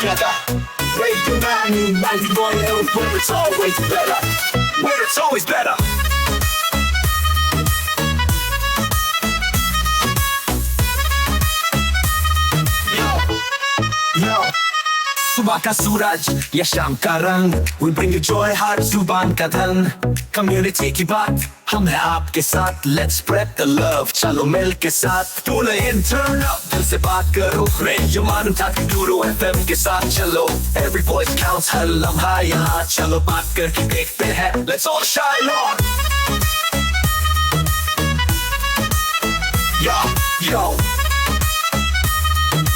together. Radio 91 where it's always better. Where it's always better. Yo. सुबह का सूरज या शाम का रंग, we bring you joy हर जुबान का धन। Community की बात हम हैं आपके साथ, let's spread the love, चलो मिल के साथ। Tune in, turn up, दिल से बात करो, Radio Manu 92 FM के साथ चलो। Every voice counts, हर लम्हा यहाँ, चलो बात करके देखते हैं, let's all shine on। Yo,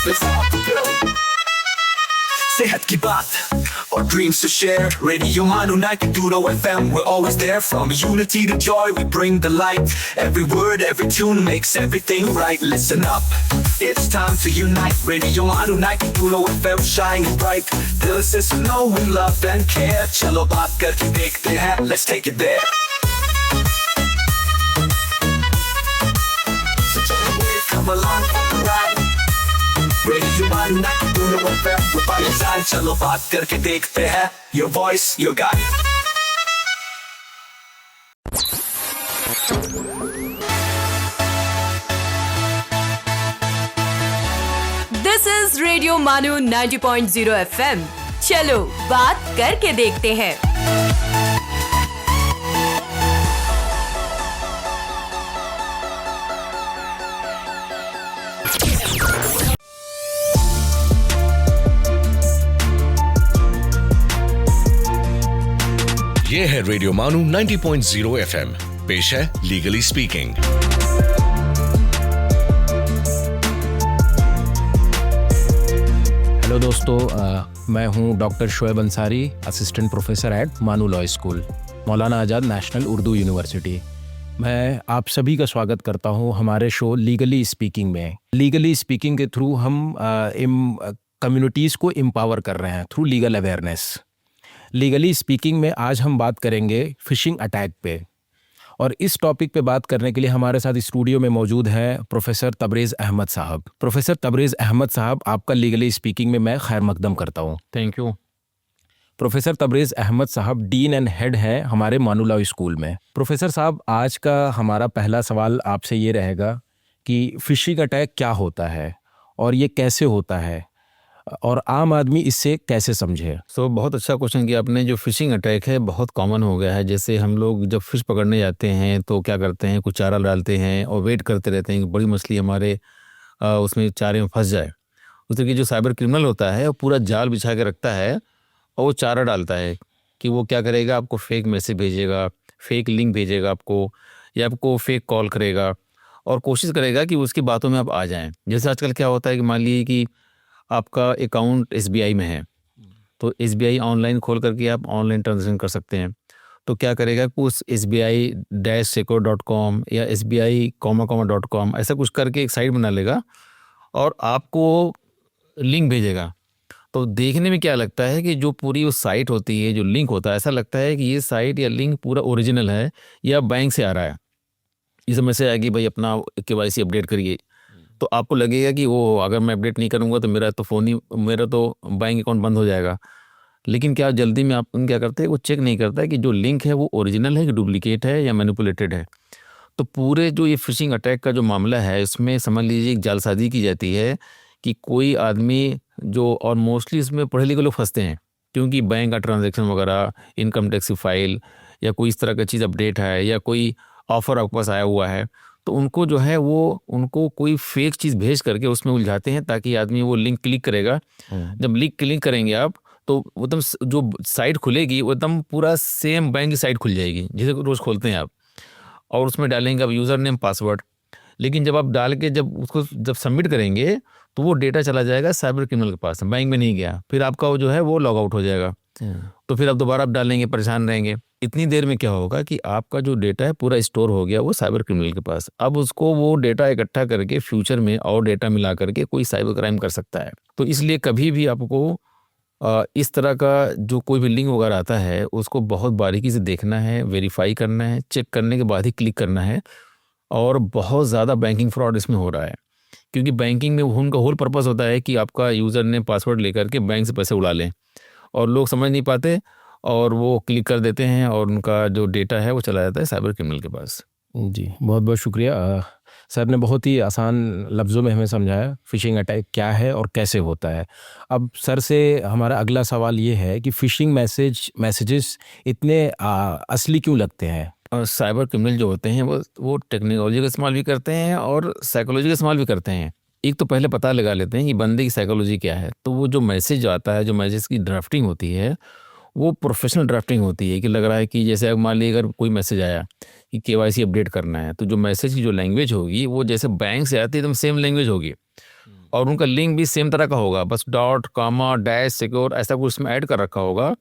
let's all go। सेहत की बात और dreams to share, Radio Manu 92 FM, we're always there. From unity to joy, we bring the light. Every word, every tune makes everything right. Listen up, it's time to unite. Radio Manu 92 FM, shining bright. Dill se suno, we love and care. Chalo baat karke dekhte hain, let's take it there. So come along for the ride. Radio Manu 92 FM, we're by your side. चलो बात करके देखते हैं, your voice, your guide. This is Radio Manu 90.0 FM. चलो बात करके देखते हैं। ये है रेडियो मानू 90.0 FM, पेश है लीगली स्पीकिंग। हेलो दोस्तों, मैं हूं doctor Shoaib Ansari, assistant professor at मानू लॉ स्कूल, मौलाना आज़ाद नेशनल उर्दू यूनिवर्सिटी। मैं आप सभी का स्वागत करता हूं हमारे शो लीगली स्पीकिंग में। लीगली स्पीकिंग के थ्रू हम कम्युनिटीज़ को एम्पावर कर रहे हैं through legal awareness. Legally speaking में आज हम बात करेंगे फिशिंग अटैक पे, और इस टॉपिक पे बात करने के लिए हमारे साथ स्टूडियो में मौजूद हैं प्रोफेसर तबरेज़ अहमद साहब। प्रोफेसर तबरेज़ अहमद साहब, आपका लीगली स्पीकिंग में मैं खैर मकदम करता हूँ। Thank you. Professor Tabrez Ahmed साहब डीन एंड हेड हैं हमारे मानू लॉ स्कूल में। प्रोफेसर साहब, आज का हमारा पहला सवाल आपसे ये रहेगा कि फिशिंग अटैक क्या होता है और ये कैसे होता है और आम आदमी इससे कैसे समझे। बहुत अच्छा क्वेश्चन किया आपने। जो फिशिंग अटैक है बहुत कॉमन हो गया है। जैसे हम लोग जब फिश पकड़ने जाते हैं तो क्या करते हैं, कुछ चारा डालते हैं और वेट करते रहते हैं कि बड़ी मछली हमारे उसमें चारे में फंस जाए। उस तरीके जो साइबर क्रिमिनल होता है वो पूरा जाल बिछा के रखता है और वो चारा डालता है कि वो क्या करेगा, आपको फेक मैसेज भेजेगा, फेक लिंक भेजेगा आपको, या आपको फेक कॉल करेगा और कोशिश करेगा कि उसकी बातों में आप आ जाएँ। जैसे आजकल क्या होता है कि मान लीजिए कि आपका अकाउंट SBI में है, तो SBI ऑनलाइन खोल करके आप ऑनलाइन ट्रांजेक्शन कर सकते हैं। तो क्या करेगा कि उस SBI-secure.com या SBI-com ऐसा कुछ करके एक साइट बना लेगा और आपको लिंक भेजेगा। तो देखने में क्या लगता है कि जो पूरी वो साइट होती है, जो लिंक होता है, ऐसा लगता है कि ये साइट या लिंक पूरा ओरिजिनल है या बैंक से आ रहा है। इस मैसेज आएगी, भाई अपना KYC अपडेट करिए। तो आपको लगेगा कि वो अगर मैं अपडेट नहीं करूँगा तो मेरा तो बैंक अकाउंट बंद हो जाएगा। लेकिन क्या जल्दी में आप क्या करते हैं, वो चेक नहीं करता है कि जो लिंक है वो ओरिजिनल है कि डुप्लीकेट है या मैनिपुलेटेड है। तो पूरे जो ये फिशिंग अटैक का जो मामला है, इसमें समझ लीजिए एक जालसाजी की जाती है कि कोई आदमी जो, और मोस्टली इसमें पढ़े लिखे लोग फंसते हैं, क्योंकि बैंक का ट्रांजेक्शन वगैरह, इनकम टैक्स की फाइल या कोई इस तरह का चीज़ अपडेट है या कोई ऑफ़र आपके पास आया हुआ है, तो उनको जो है वो उनको कोई फेक चीज़ भेज करके उसमें उलझाते हैं ताकि आदमी वो लिंक क्लिक करेगा। जब लिंक क्लिक करेंगे आप तो एकदम जो साइट खुलेगी वो एकदम पूरा सेम बैंक की साइट खुल जाएगी जिसे रोज़ खोलते हैं आप, और उसमें डालेंगे आप यूज़र नेम पासवर्ड। लेकिन जब आप डाल के जब सबमिट करेंगे तो वो डेटा चला जाएगा साइबर क्रिमिनल के पास, बैंक में नहीं गया, फिर आपका वो जो है वो लॉग आउट हो जाएगा। तो फिर आप दोबारा आप डालेंगे, परेशान रहेंगे। इतनी देर में क्या होगा कि आपका जो डेटा है पूरा स्टोर हो गया वो साइबर क्रिमिनल के पास। अब उसको वो डेटा इकट्ठा करके फ्यूचर में और डेटा मिला करके कोई साइबर क्राइम कर सकता है। तो इसलिए कभी भी आपको इस तरह का जो कोई भी लिंक वगैरह आता है उसको बहुत बारीकी से देखना है, वेरीफाई करना है, चेक करने के बाद ही क्लिक करना है। और बहुत ज़्यादा बैंकिंग फ्रॉड इसमें हो रहा है। क्योंकि बैंकिंग में उनका होल पर्पस होता है कि आपका यूज़र ने पासवर्ड लेकर के बैंक से पैसे उड़ा लें, और लोग समझ नहीं पाते और वो क्लिक कर देते हैं और उनका जो डेटा है वो चला जाता है साइबर क्रिमिनल के पास। जी, बहुत बहुत शुक्रिया। सर ने बहुत ही आसान लफ्ज़ों में हमें समझाया फ़िशिंग अटैक क्या है और कैसे होता है। अब सर से हमारा अगला सवाल ये है कि फ़िशिंग मैसेजेस इतने असली क्यों लगते हैं? और साइबर क्रिमिनल जो होते हैं वो टेक्नोलॉजी का इस्तेमाल भी करते हैं और साइकोलॉजी का इस्तेमाल भी करते हैं। एक तो पहले पता लगा लेते हैं कि बंदे की साइकोलॉजी क्या है, तो वो जो मैसेज आता है, जो मैसेज की ड्राफ्टिंग होती है वो प्रोफेशनल ड्राफ्टिंग होती है कि लग रहा है कि जैसे मान लीजिए अगर कोई मैसेज आया कि केवाईसी अपडेट करना है, तो जो मैसेज की जो लैंग्वेज होगी वो जैसे बैंक से आती है एकदम सेम लैंग्वेज होगी, और उनका लिंक भी सेम तरह का होगा, बस डॉट कॉमा डैश सिक्योर ऐसा कुछ उसमें ऐड कर रखा होगा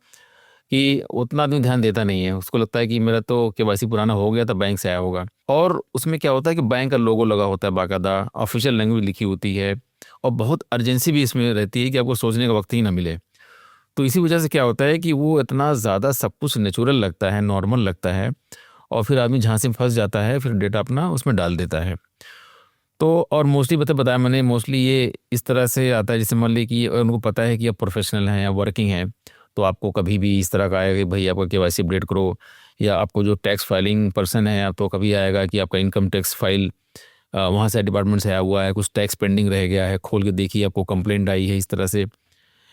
कि उतना आदमी ध्यान देता नहीं है। उसको लगता है कि मेरा तो केवाईसी पुराना हो गया था, बैंक से आया होगा। और उसमें क्या होता है कि बैंक का लोगो लगा होता है, बाकायदा ऑफिशियल लैंग्वेज लिखी होती है, और बहुत अर्जेंसी भी इसमें रहती है कि आपको सोचने का वक्त ही ना मिले। तो इसी वजह से क्या होता है कि वो इतना ज़्यादा सब कुछ नेचुरल लगता है, नॉर्मल लगता है, और फिर आदमी झांसे में फंस जाता है, फिर डेटा अपना उसमें डाल देता है। तो और मोस्टली बताया मैंने, मोस्टली ये इस तरह से आता है, जैसे मान ली कि उनको पता है कि आप प्रोफेशनल हैं या वर्किंग हैं, तो आपको कभी भी इस तरह का आएगा कि भाई आपका केवाईसी अपडेट करो, या आपको जो टैक्स फाइलिंग पर्सन है तो कभी आएगा कि आपका इनकम टैक्स फाइल वहाँ से डिपार्टमेंट से आया हुआ है, कुछ टैक्स पेंडिंग रह गया है, खोल के देखिए आपको कंप्लेंट आई है इस तरह से,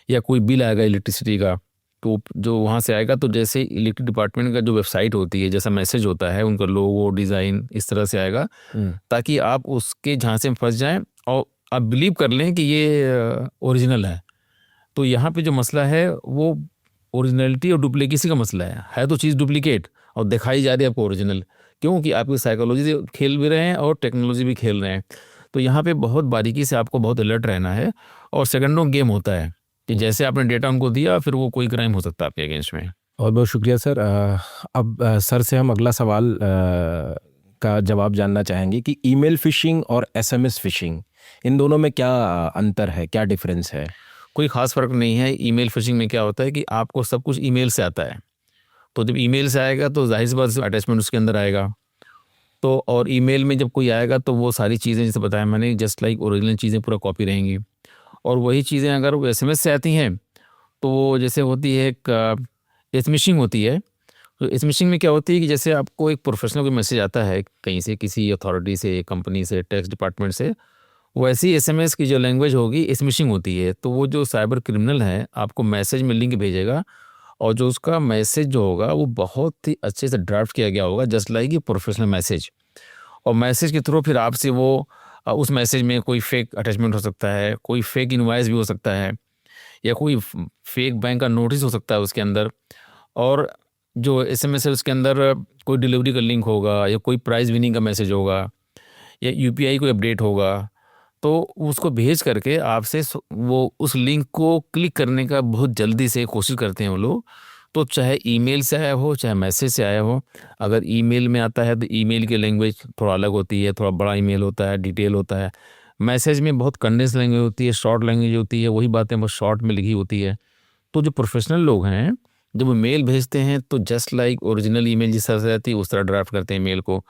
या कोई बिल आएगा इलेक्ट्रिसिटी का, तो जो वहाँ से आएगा, तो जैसे इलेक्ट्रिक डिपार्टमेंट का जो वेबसाइट होती है, जैसा मैसेज होता है, उनका लोगो डिज़ाइन इस तरह से आएगा ताकि आप उसके झांसे में फंस जाएं और आप बिलीव कर लें कि ये ओरिजिनल है। तो यहाँ पे जो मसला है वो ओरिजिनलिटी और डुप्लीकेसी का मसला है तो चीज़ डुप्लीकेट और दिखाई जा रही है आपको ओरिजिनल, क्योंकि आपकी साइकोलॉजी से खेल भी रहे हैं और टेक्नोलॉजी भी खेल रहे हैं। तो यहाँ पे बहुत बारीकी से आपको बहुत अलर्ट रहना है, और सेकंडों गेम होता है कि जैसे आपने डेटा उनको दिया फिर वो कोई क्राइम हो सकता है आपके अगेंस्ट में। बहुत बहुत शुक्रिया सर। अब सर से हम अगला सवाल का जवाब जानना चाहेंगे कि ईमेल फ़िशिंग और एसएमएस फ़िशिंग, इन दोनों में क्या अंतर है, क्या डिफरेंस है? कोई ख़ास फ़र्क नहीं है। ईमेल फ़िशिंग में क्या होता है कि आपको सब कुछ ईमेल से आता है, तो जब ईमेल से आएगा तो जाहिर सी बात है अटैचमेंट उसके अंदर आएगा, तो और ईमेल में जब कोई आएगा तो वो सारी चीज़ें जैसे बताया मैंने जस्ट लाइक ओरिजिनल चीज़ें पूरा कॉपी रहेंगी। और वही चीज़ें अगर वो एसएमएस से आती हैं तो वो जैसे होती है एक स्मिशिंग होती है। तो स्मिशिंग में क्या होती है कि जैसे आपको एक प्रोफेशनल कोई मैसेज आता है कहीं से, किसी अथॉरिटी से, कंपनी से, टैक्स डिपार्टमेंट से, वैसी एसएमएस की जो लैंग्वेज होगी स्मिशिंग होती है। तो वो जो साइबर क्रिमिनल है आपको मैसेज में लिंक भेजेगा, और जो उसका मैसेज जो होगा वो बहुत ही अच्छे से ड्राफ्ट किया गया होगा, जस्ट लाइक ये प्रोफेशनल मैसेज। और मैसेज के थ्रू फिर आपसे वो उस मैसेज में कोई फेक अटैचमेंट हो सकता है, कोई फेक इनवॉइस भी हो सकता है, या कोई फेक बैंक का नोटिस हो सकता है उसके अंदर, और जो एसएमएस है उसके अंदर कोई डिलीवरी का लिंक होगा, या कोई प्राइज़ विनिंग का मैसेज होगा, या यूपीआई कोई अपडेट होगा। तो उसको भेज करके आपसे वो उस लिंक को क्लिक करने का बहुत जल्दी से कोशिश करते हैं वो लोग। तो चाहे ईमेल से आया हो, चाहे मैसेज से आया हो, अगर ईमेल में आता है तो ईमेल की लैंग्वेज थोड़ा अलग होती है, थोड़ा बड़ा ईमेल होता है, डिटेल होता है। मैसेज में बहुत कंडेंस लैंग्वेज होती है, शॉर्ट लैंग्वेज होती है, वही बातें बहुत शॉर्ट में लिखी होती है। तो जो प्रोफेशनल लोग हैं जब वो मेल भेजते हैं तो जस्ट लाइक ओरिजिनल ईमेल जिस तरह से रहती है उस तरह ड्राफ्ट करते हैं मेल को,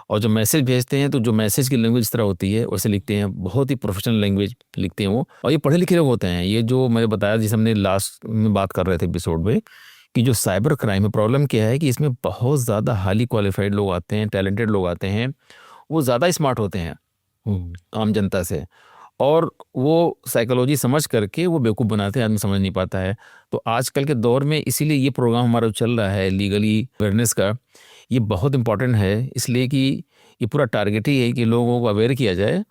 और जो मैसेज भेजते हैं तो जो मैसेज की लैंग्वेज इस तरह होती है वैसे लिखते हैं, बहुत ही प्रोफेशनल लैंग्वेज लिखते हैं वो। और ये पढ़े लिखे लोग होते हैं। ये जो मैंने बताया, जिसे हमने लास्ट में बात कर रहे थे एपिसोड में, कि जो साइबर क्राइम है, प्रॉब्लम क्या है कि इसमें बहुत ज़्यादा हाईली क्वालिफाइड लोग आते हैं, टैलेंटेड लोग आते हैं, वो ज़्यादा स्मार्ट होते हैं आम जनता से, और वो साइकोलॉजी समझ करके वो बेवकूफ़ बनाते हैं, आदमी समझ नहीं पाता है। तो आजकल के दौर में इसीलिए ये प्रोग्राम हमारा चल रहा है लीगली अवेयरनेस का, ये बहुत इम्पॉर्टेंट है, इसलिए कि ये पूरा टारगेट ही है कि लोगों को अवेयर किया जाए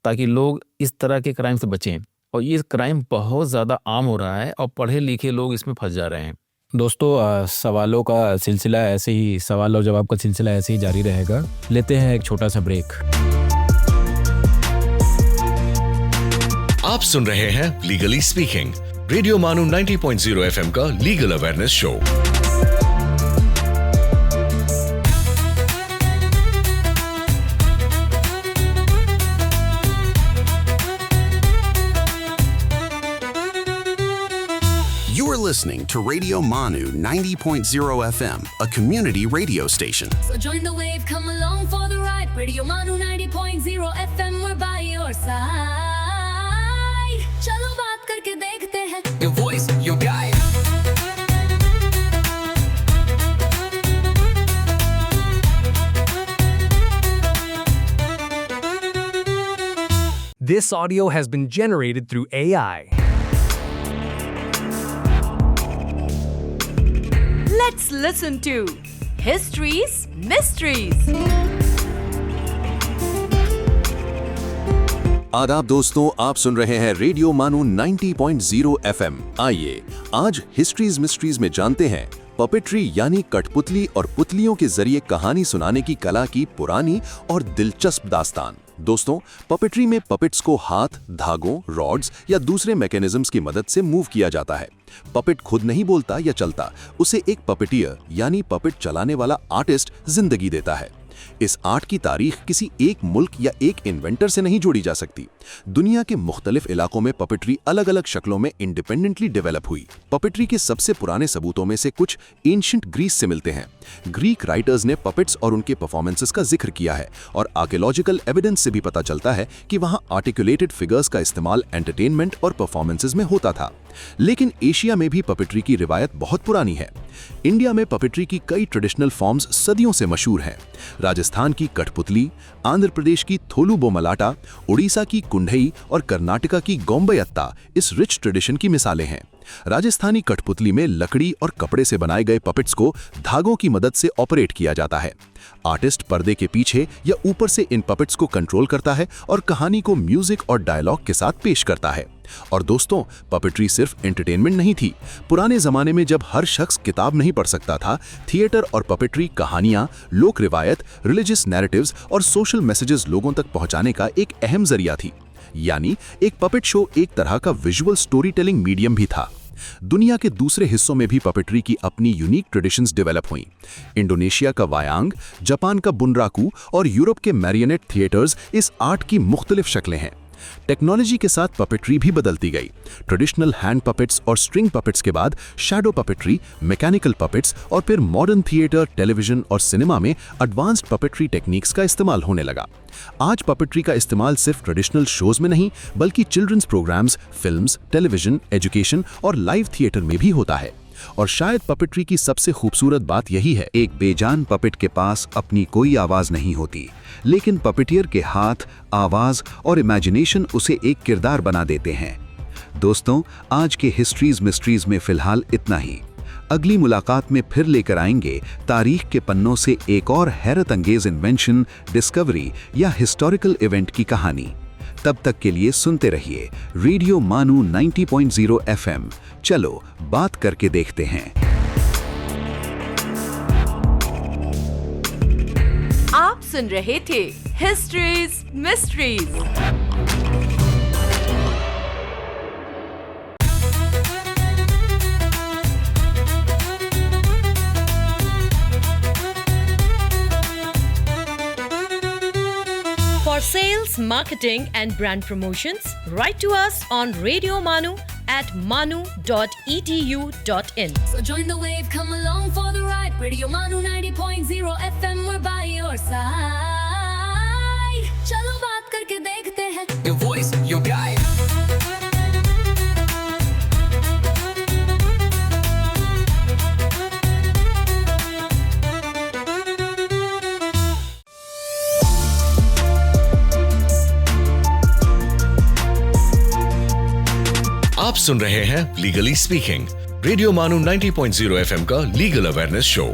ताकि लोग इस तरह के क्राइम से बचें। और ये क्राइम बहुत ज़्यादा आम हो रहा है और पढ़े लिखे लोग इसमें फंस जा रहे हैं। दोस्तों, सवालों का सिलसिला ऐसे ही, सवाल और जवाब का सिलसिला ऐसे ही जारी रहेगा। लेते हैं एक छोटा सा ब्रेक। आप सुन रहे हैं लीगली स्पीकिंग, रेडियो मानू 90.0 एफएम का legal awareness show. listening to Radio Manu 90.0 FM, a community radio station. So join the wave, come along for the ride. Radio Manu 90.0 FM, we're by your side. चलो बात करके देखते हैं. Your voice, your guide. This audio has been generated through AI. Let's listen to History's Mysteries. आदाब दोस्तों, आप सुन रहे हैं रेडियो मानू 90.0 FM। आइए आज हिस्ट्रीज मिस्ट्रीज में जानते हैं पपेट्री यानी कठपुतली और पुतलियों के जरिए कहानी सुनाने की कला की पुरानी और दिलचस्प दास्तान। दोस्तों, पपेट्री में पपेट्स को हाथ, धागों, रॉड्स या दूसरे मैकेनिज्म्स की मदद से मूव किया जाता है। पपेट खुद नहीं बोलता या चलता, उसे एक पपेटियर यानी पपेट चलाने वाला आर्टिस्ट जिंदगी देता है। इस आर्ट की तारीख किसी एक मुल्क या एक इन्वेंटर से नहीं जोड़ी जा सकती। दुनिया के मुख्तलिफ इलाकों में पपेट्री अलग अलग शक्लों में इंडिपेंडेंटली डेवलप हुई। पपेट्री के सबसे पुराने सबूतों में से कुछ एंशिएंट ग्रीस से मिलते हैं। ग्रीक राइटर्स ने पपेट्स और उनके परफॉर्मेंसेस का जिक्र किया है और आर्कियोलॉजिकल एविडेंस से भी पता चलता है कि वहां आर्टिकुलेटेड फिगर्स का इस्तेमाल एंटरटेनमेंट और परफॉर्मेंसेस में होता था। लेकिन एशिया में भी पपेट्री की रिवायत बहुत पुरानी है। इंडिया में पपेट्री की कई ट्रेडिशनल फॉर्म्स सदियों से मशहूर हैं। राजस्थान की कठपुतली, आंध्र प्रदेश की थोलू बोमलाटा, उड़ीसा की कुंढई और कर्नाटका की गोम्बयत्ता इस रिच ट्रेडिशन की मिसालें हैं। राजस्थानी कठपुतली में लकड़ी और कपड़े से बनाए गए पपेट्स को धागों की मदद से ऑपरेट किया जाता है। आर्टिस्ट पर्दे के पीछे या ऊपर से इन पपेट्स को कंट्रोल करता है और कहानी को म्यूजिक और डायलॉग के साथ पेश करता है। और दोस्तों, पपेट्री सिर्फ एंटरटेनमेंट नहीं थी। पुराने जमाने में जब हर शख्स किताब नहीं पढ़ सकता था, थिएटर और पपेट्री कहानियां, लोक रिवायत, रिलीजियस नैरेटिव्स और सोशल मैसेजेस लोगों तक पहुंचाने का एक अहम जरिया थी। यानी एक पपेट शो एक तरह का विजुअल स्टोरी टेलिंग मीडियम भी था। दुनिया के दूसरे हिस्सों में भी पपेट्री की अपनी यूनिक ट्रेडिशंस डेवलप हुई। इंडोनेशिया का वायांग, जापान का बुनराकू और यूरोप के मैरियनेट थिएटर्स इस आर्ट की मुख्तलिफ शक्लें हैं। टेक्नोलॉजी के साथ पपेट्री भी बदलती गई। ट्रेडिशनल हैंड पपेट्स और स्ट्रिंग पपेट्स के बाद शैडो पपेट्री, मैकेनिकल पपेट्स और फिर मॉडर्न थिएटर, टेलीविजन और सिनेमा में एडवांस्ड पपेट्री टेक्निक्स का इस्तेमाल होने लगा। आज पपेट्री का इस्तेमाल सिर्फ ट्रेडिशनल शोज में नहीं बल्कि children's programmes, films, television, education और लाइव थिएटर में भी होता है। और शायद पपेट्री की सबसे खूबसूरत बात यही है, एक बेजान पपेट के पास अपनी कोई आवाज नहीं होती, लेकिन पपेटियर के हाथ, आवाज और इमेजिनेशन उसे एक किरदार बना देते हैं। दोस्तों, आज के हिस्ट्रीज मिस्ट्रीज में फिलहाल इतना ही। अगली मुलाकात में फिर लेकर आएंगे तारीख के पन्नों से एक और हैरत अंगेज इन्वेंशन, डिस्कवरी या हिस्टोरिकल इवेंट की कहानी। तब तक के लिए सुनते रहिए रेडियो मानू 90.0 FM। चलो बात करके देखते हैं। आप सुन रहे थे histories mysteries. For sales, marketing and brand promotions, write to us on Radio Manu at manu.edu.in. So join the wave, come along for the ride. Radio Manu 90.0 FM, we're by your side. चलो बात करके देखते हैं. Your voice, your guide. आप सुन रहे हैं legally speaking, radio मानू 90.0 FM का लीगल अवेयरनेस शो।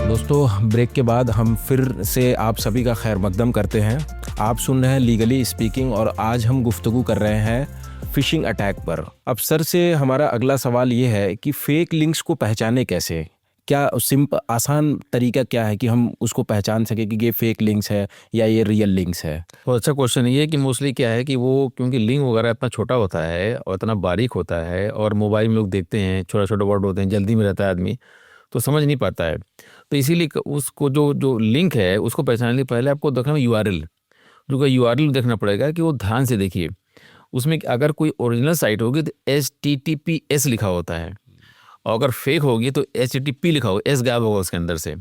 दोस्तों, ब्रेक के बाद हम फिर से आप सभी का खैर मकदम करते हैं। आप सुन रहे हैं लीगली स्पीकिंग और आज हम गुफ्तगू कर रहे हैं फिशिंग अटैक पर। अब सर से हमारा अगला सवाल ये है कि फेक लिंक्स को पहचाने कैसे? क्या आसान तरीका क्या है कि हम उसको पहचान सके कि ये फेक लिंक्स है या ये रियल लिंक्स है? तो अच्छा क्वेश्चन ये है कि मोस्टली क्या है कि वो क्योंकि लिंक वगैरह इतना छोटा होता है और इतना बारीक होता है और मोबाइल में लोग देखते हैं, छोटा छोटा वर्ड होते हैं, जल्दी में रहता है आदमी तो समझ नहीं पाता है। तो इसीलिए उसको जो लिंक है उसको पहचानने के पहले आपको देखना यूआरएल, जो का यूआरएल देखना पड़ेगा कि वो ध्यान से देखिए। उसमें अगर कोई ओरिजिनल साइट होगी तो HTTPS लिखा होता है, और अगर फेक होगी तो HTTP लिखा होगा, एस गायब होगा उसके अंदर से।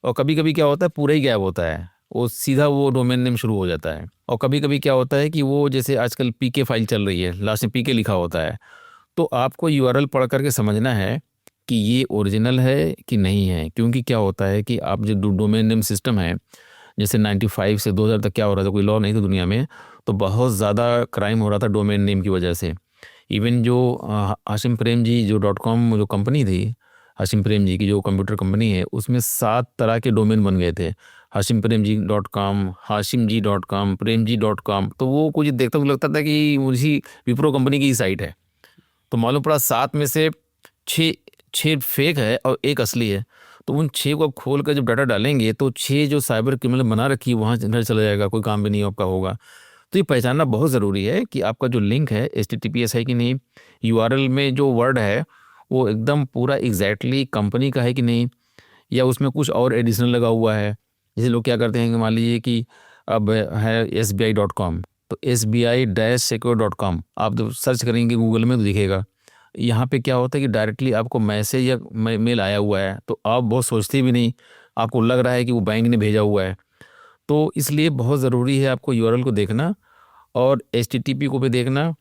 और कभी कभी क्या होता है पूरा ही गायब होता है, वो सीधा वो डोमेन नेम शुरू हो जाता है। और कभी कभी क्या होता है कि वो जैसे आजकल PK फाइल चल रही है, लास्ट में PK लिखा होता है। तो आपको URL पढ़ करके समझना है कि ये ओरिजिनल है कि नहीं है, क्योंकि क्या होता है कि आप जो डोमेन नेम सिस्टम है, जैसे 95 से 2000 तक क्या हो रहा था, कोई लॉ नहीं था दुनिया में, तो बहुत ज़्यादा क्राइम हो रहा था डोमेन नेम की वजह से। इवन जो हाशिम प्रेम जी जो .com जो कंपनी थी, हाशिम प्रेम जी की जो कंप्यूटर कंपनी है, उसमें 7 तरह के डोमेन बन गए थे, हाशिम प्रेम जी .com, हाशिम जी .com, प्रेम जी .com। तो वो कुछ देखता तो लगता था कि उसी विप्रो कंपनी की ही साइट है। तो मालूम पड़ा 7 में से 6 फेक है और 1 असली है। तो उन 6 को खोल कर जब डाटा डालेंगे तो 6 जो साइबर क्रिमिनल बना रखी है वहाँ घर चला जाएगा, कोई काम भी नहीं आपका होगा। तो ये पहचानना बहुत ज़रूरी है कि आपका जो लिंक है HTTPS है कि नहीं, URL में जो वर्ड है वो एकदम पूरा एग्जैक्टली कंपनी का है कि नहीं, या उसमें कुछ और एडिशनल लगा हुआ है। जैसे लोग क्या करते हैं कि मान लीजिए कि अब है SBI.com, तो SBI-secure.com आप जब सर्च करेंगे गूगल में तो दिखेगा। यहाँ पे क्या होता है कि डायरेक्टली आपको मैसेज या मेल आया हुआ है, तो आप बहुत सोचते भी नहीं, आपको लग रहा है कि वो बैंक ने भेजा हुआ है। तो इसलिए बहुत ज़रूरी है आपको URL को देखना और HTTP को भी देखना,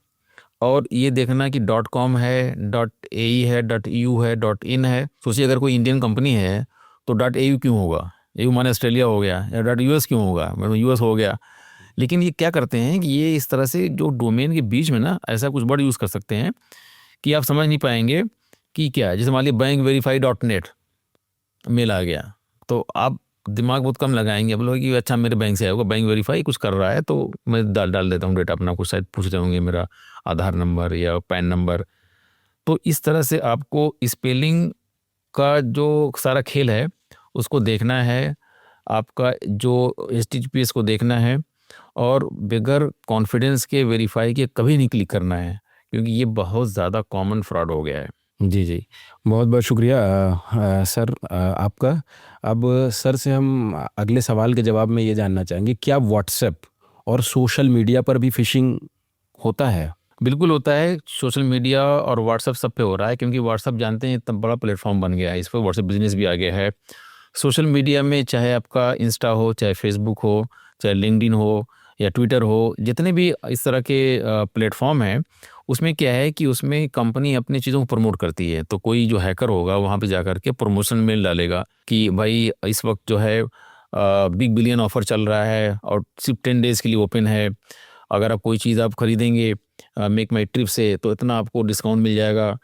और ये देखना कि .com है, .ae है, .eu है, .in है। सोचिए अगर कोई इंडियन कंपनी है तो .au क्यों होगा, EU माने ऑस्ट्रेलिया हो गया, या .us क्यों होगा, मतलब US हो गया। लेकिन ये क्या करते हैं कि ये इस तरह से जो डोमेन के बीच में ना ऐसा कुछ वर्ड यूज़ कर सकते हैं कि आप समझ नहीं पाएंगे कि क्या है। जैसे मान लीजिए bankverify.net मेल आ गया, तो आप दिमाग बहुत कम लगाएंगे, आप लोग कि अच्छा मेरे बैंक से आया होगा, बैंक वेरीफाई कुछ कर रहा है तो मैं डाल देता हूँ डेटा अपना, कुछ शायद पूछ रहे होंगे मेरा आधार नंबर या पैन नंबर। तो इस तरह से आपको स्पेलिंग का जो सारा खेल है उसको देखना है, आपका जो HTTPS को देखना है, और बगैर कॉन्फिडेंस के वेरीफाई के कभी नहीं क्लिक करना है, क्योंकि ये बहुत ज़्यादा कॉमन फ्रॉड हो गया है। जी जी, बहुत बहुत शुक्रिया सर आपका। अब सर से हम अगले सवाल के जवाब में ये जानना चाहेंगे, क्या व्हाट्सएप और सोशल मीडिया पर भी फिशिंग होता है? बिल्कुल होता है, सोशल मीडिया और व्हाट्सएप सब पे हो रहा है, क्योंकि व्हाट्सएप जानते हैं इतना बड़ा प्लेटफॉर्म बन गया है, इस पर व्हाट्सएप बिजनेस भी आ गया है। सोशल मीडिया में चाहे आपका इंस्टा हो, चाहे फेसबुक हो, चाहे लिंक्डइन हो या ट्विटर हो, जितने भी इस तरह के प्लेटफॉर्म हैं, उसमें क्या है कि उसमें कंपनी अपनी चीज़ों को प्रमोट करती है। तो कोई जो हैकर होगा वहाँ पे जा कर के प्रमोशन मेल डालेगा कि भाई इस वक्त जो है बिग बिलियन ऑफर चल रहा है और सिर्फ 10 डेज़ के लिए ओपन है, अगर आप कोई चीज़ आप खरीदेंगे मेक माई ट्रिप से तो इतना आपको डिस्काउंट मिल जाएगा।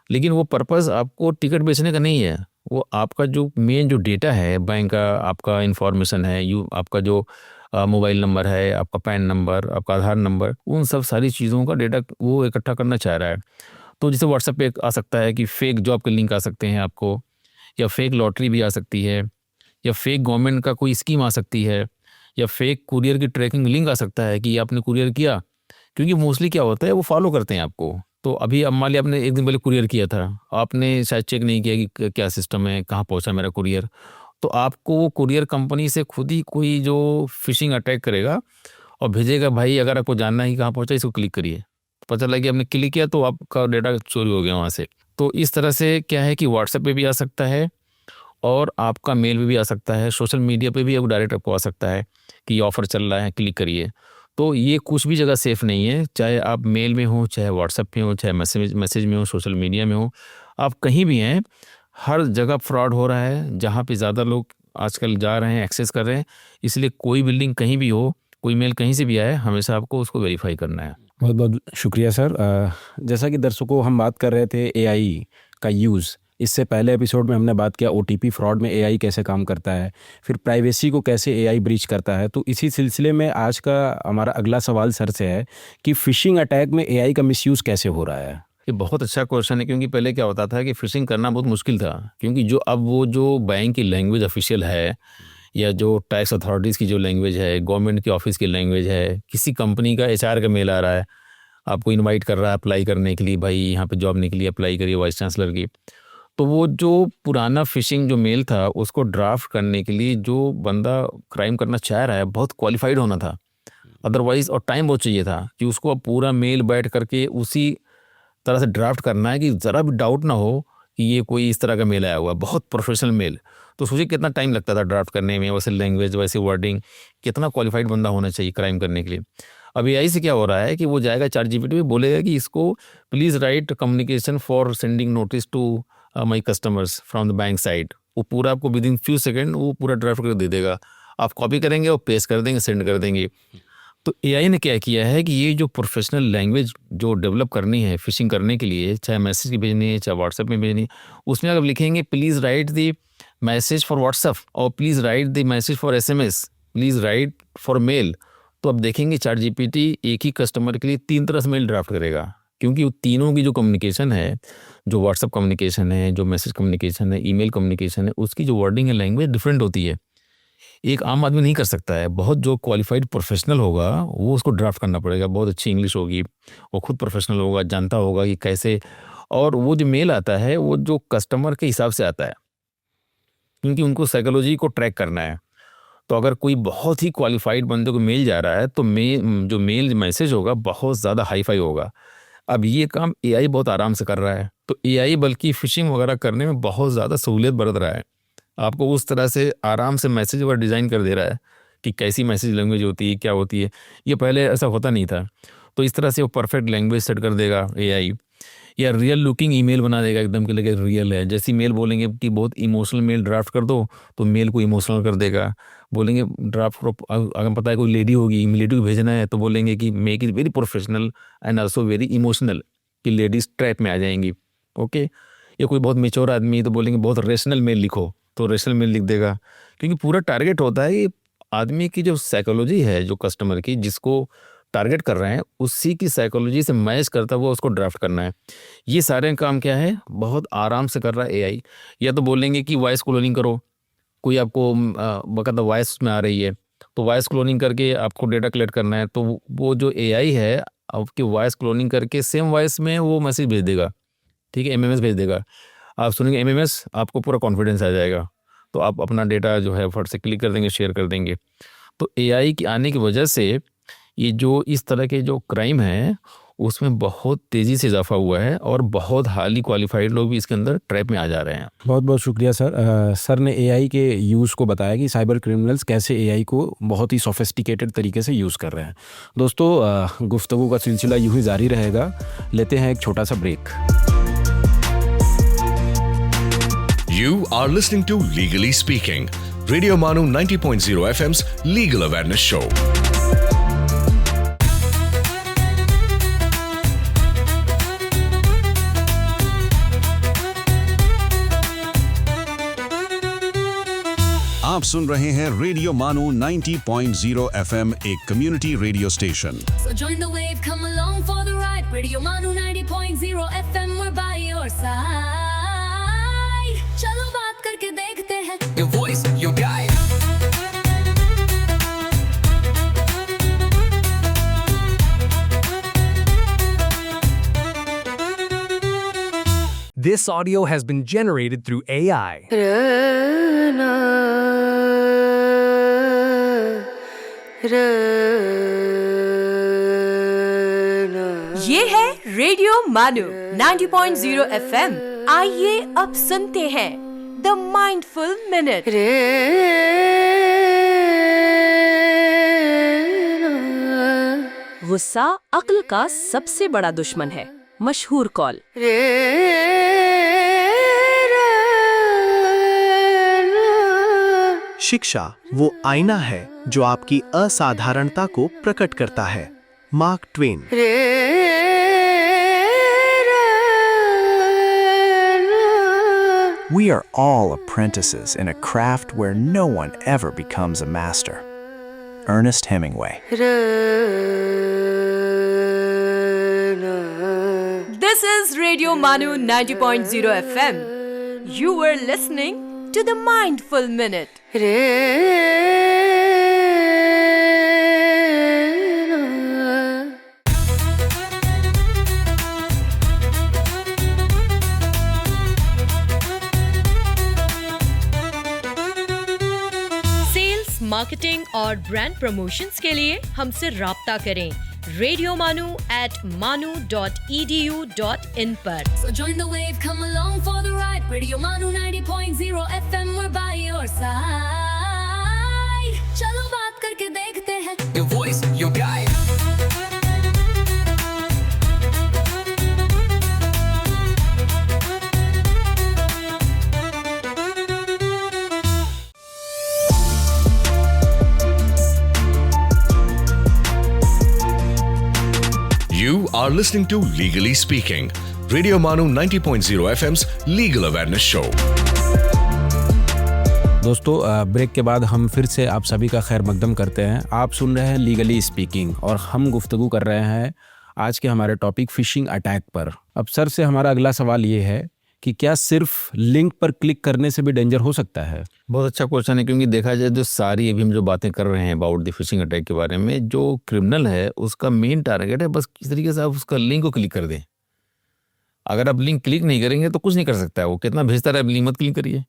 लेकिन वो पर्पज़ आपको टिकट बेचने का नहीं है, वो आपका जो मेन जो डेटा है बैंक का, आपका इंफॉर्मेशन है, आपका जो मोबाइल नंबर है, आपका पैन नंबर, आपका आधार नंबर, उन सब सारी चीज़ों का डेटा वो इकट्ठा करना चाह रहा है। तो जैसे व्हाट्सएप पे आ सकता है कि फेक जॉब के लिंक आ सकते हैं आपको, या फेक लॉटरी भी आ सकती है, या फेक गवर्नमेंट का कोई स्कीम आ सकती है, या फेक कुरियर की ट्रैकिंग लिंक आ सकता है कि आपने कुरियर किया, क्योंकि मोस्टली क्या होता है वो फॉलो करते हैं आपको। तो अभी अब मान लिया आपने एक दिन पहले कुरियर किया था, आपने शायद चेक नहीं किया कि क्या सिस्टम है, कहाँ पहुँचा मेरा कुरियर, तो आपको वो कुरियर कंपनी से खुद ही कोई जो फिशिंग अटैक करेगा और भेजेगा, भाई अगर आपको जानना है कि कहाँ पहुँचा इसको क्लिक करिए। पता लगा कि आपने क्लिक किया तो आपका डेटा चोरी हो गया वहाँ से। तो इस तरह से क्या है कि व्हाट्सएप पे भी आ सकता है और आपका मेल में भी आ सकता है, सोशल मीडिया पे भी अब डायरेक्ट आपको आ सकता है कि ऑफ़र चल रहा है क्लिक करिए। तो ये कुछ भी जगह सेफ़ नहीं है, चाहे आप मेल में हो, चाहे व्हाट्सएप में हो, चाहे मैसेज में हो, सोशल मीडिया में हो, आप कहीं भी हैं, हर जगह फ्रॉड हो रहा है। जहाँ पे ज़्यादा लोग आजकल जा रहे हैं, एक्सेस कर रहे हैं, इसलिए कोई भी लिंक कहीं भी हो, कोई मेल कहीं से भी आए, हमेशा आपको उसको वेरीफाई करना है। बहुत बहुत शुक्रिया सर। जैसा कि दर्शकों हम बात कर रहे थे AI का यूज़, इससे पहले एपिसोड में हमने बात किया OTP फ्रॉड में AI कैसे काम करता है, फिर प्राइवेसी को कैसे AI ब्रीच करता है। तो इसी सिलसिले में आज का हमारा अगला सवाल सर से है कि फ़िशिंग अटैक में AI का मिसयूज़ कैसे हो रहा है? ये बहुत अच्छा क्वेश्चन है, क्योंकि पहले क्या होता था कि फिशिंग करना बहुत मुश्किल था, क्योंकि जो अब वो जो बैंक की लैंग्वेज ऑफिशियल है, या जो टैक्स अथॉरिटीज़ की जो लैंग्वेज है, गवर्नमेंट की ऑफिस की लैंग्वेज है, किसी कंपनी का HR का मेल आ रहा है, आपको इनवाइट कर रहा है अप्लाई करने के लिए, भाई यहाँ पे जॉब निकली अप्लाई करिए वाइस चांसलर की। तो वो जो पुराना फिशिंग जो मेल था उसको ड्राफ्ट करने के लिए जो बंदा क्राइम करना चाह रहा है बहुत क्वालिफाइड होना था। अदरवाइज और टाइम बहुत चाहिए था कि उसको अब पूरा मेल बैठ करके उसी तरह से ड्राफ्ट करना है कि ज़रा भी डाउट ना हो कि ये कोई इस तरह का मेल आया हुआ है, बहुत प्रोफेशनल मेल। तो सोचिए कितना टाइम लगता था ड्राफ्ट करने में, वैसे लैंग्वेज वैसे वर्डिंग, कितना क्वालिफाइड बंदा होना चाहिए क्राइम करने के लिए। अब एआई से क्या हो रहा है कि वो जाएगा चैट जीपीटी में, बोलेगा कि इसको please write communication for sending notice to my customers from the bank side. वो पूरा आपको विद इन फ्यू सेकेंड वो पूरा ड्राफ्ट कर दे देगा, आप कॉपी करेंगे और पेस्ट कर देंगे, सेंड कर देंगे। तो एआई ने क्या किया है कि ये जो प्रोफेशनल लैंग्वेज जो डेवलप करनी है फिशिंग करने के लिए, चाहे मैसेज की भेजनी है चाहे व्हाट्सएप में भेजनी है, उसमें अगर लिखेंगे please write the message for WhatsApp और please write the message for SMS, please write for mail, तो अब देखेंगे चैट जीपीटी एक ही कस्टमर के लिए 3 तरह से मेल ड्राफ्ट करेगा, क्योंकि वो तीनों की जो कम्युनिकेशन है, जो व्हाट्सएप कम्युनिकेशन है, जो मैसेज कम्युनिकेशन है, ईमेल कम्युनिकेशन है, उसकी जो वर्डिंग है लैंग्वेज डिफरेंट होती है। एक आम आदमी नहीं कर सकता है, बहुत जो क्वालिफाइड प्रोफेशनल होगा वो उसको ड्राफ्ट करना पड़ेगा, बहुत अच्छी इंग्लिश होगी, वो खुद प्रोफेशनल होगा, जानता होगा कि कैसे, और वो जो मेल आता है वो जो कस्टमर के हिसाब से आता है, क्योंकि उनको साइकोलॉजी को ट्रैक करना है। तो अगर कोई बहुत ही क्वालिफाइड बंदे को मेल जा रहा है तो जो मेल मैसेज होगा बहुत ज़्यादा हाई फाई होगा। अब ये काम एआई बहुत आराम से कर रहा है, तो एआई बल्कि फिशिंग वगैरह करने में बहुत ज़्यादा सहूलियत बरत रहा है, आपको उस तरह से आराम से मैसेज वगैरह डिज़ाइन कर दे रहा है कि कैसी मैसेज लैंग्वेज होती है, क्या होती है। ये पहले ऐसा होता नहीं था, तो इस तरह से वो परफेक्ट लैंग्वेज सेट कर देगा एआई, या रियल लुकिंग ईमेल बना देगा, एकदम के लगे रियल है। जैसी मेल बोलेंगे कि बहुत इमोशनल मेल ड्राफ्ट कर दो तो मेल को इमोशनल कर देगा। बोलेंगे ड्राफ्ट करो, अगर पता है कोई लेडी होगी इमीडिएटली भेजना है तो बोलेंगे कि make it very professional and also very emotional, कि लेडीज ट्रैप में आ जाएंगी। ओके, या कोई बहुत मेच्योर आदमी तो बोलेंगे बहुत रेशनल मेल लिखो, तो रेशनल मेल लिख देगा, क्योंकि पूरा टारगेट होता है कि आदमी की जो साइकोलॉजी है, जो कस्टमर की जिसको टारगेट कर रहे हैं, उसी की साइकोलॉजी से मैच करता हुआ उसको ड्राफ्ट करना है। ये सारे काम क्या है बहुत आराम से कर रहा है एआई। या तो बोलेंगे कि वॉइस क्लोनिंग करो, कोई आपको बकायदा वॉइस में आ रही है तो वॉइस क्लोनिंग करके आपको डेटा कलेक्ट करना है, तो वो जो एआई है आपकी वॉइस क्लोनिंग करके सेम वॉइस में वो मैसेज भेज देगा, ठीक है, एमएमएस भेज देगा। आप सुनेंगे एमएमएस, आपको पूरा कॉन्फिडेंस आ जाएगा, तो आप अपना डेटा जो है फट से क्लिक कर देंगे, शेयर कर देंगे। तो एआई के आने की वजह से ये जो इस तरह के जो क्राइम है उसमें बहुत तेज़ी से इजाफा हुआ है, और बहुत हाईली क्वालिफाइड लोग भी इसके अंदर ट्रैप में आ जा रहे हैं। बहुत बहुत शुक्रिया सर। सर ने एआई के यूज़ को बताया कि साइबर क्रिमिनल्स कैसे एआई को बहुत ही सोफिस्टिकेटेड तरीके से यूज़ कर रहे हैं। दोस्तों, गुफ्तगू का सिलसिला यूं ही जारी रहेगा। लेते हैं एक छोटा सा break. You are listening to Legally Speaking, Radio Manu 90.0 FM's Legal Awareness Show. आप सुन रहे हैं रेडियो मानू 90.0 FM, एक community radio station. So join the wave, come along for the ride. Radio Manu 90.0 FM, we're by your side. चलो बात करके देखते हैं. Your voice, your guide. This audio has been generated through AI. ये है radio मानू 90.0 FM। आइए अब सुनते हैं द माइंडफुल मिनट। गुस्सा अक्ल का सबसे बड़ा दुश्मन है। मशहूर कॉल। शिक्षा वो आईना है जो आपकी असाधारणता को प्रकट करता है। Mark Twain. We are all apprentices in a craft where no one ever becomes a master. Ernest Hemingway. This is Radio Manu 90.0 FM. You were listening to the Mindful Minute. Marketing और brand promotions के लिए हमसे राब्ता करें radiomanu@manu.edu.in पर। So join the wave, come along for the ride. Radio Manu 90.0 FM, we're by your side. चलो बात करके देखते हैं. Your voice, your guide. You are listening to Legally Speaking, Radio Manu 90.0 FM's Legal Awareness Show. दोस्तों break के बाद हम फिर से आप सभी का खैर मकदम करते हैं। आप सुन रहे हैं लीगली स्पीकिंग और हम गुफ्तगू कर रहे हैं आज के हमारे टॉपिक फिशिंग अटैक पर। अब सर से हमारा अगला सवाल ये है कि क्या सिर्फ लिंक पर क्लिक करने से भी डेंजर हो सकता है? बहुत अच्छा क्वेश्चन है, क्योंकि देखा जाए तो सारी अभी हम जो बातें कर रहे हैं अबाउट द फिशिंग अटैक के बारे में, जो क्रिमिनल है उसका मेन टारगेट है बस किस तरीके से आप उसका लिंक को क्लिक कर दें। अगर आप लिंक क्लिक नहीं करेंगे तो कुछ नहीं कर सकता है वो, कितना भेजता रहे, लिंक मत क्लिक करिए।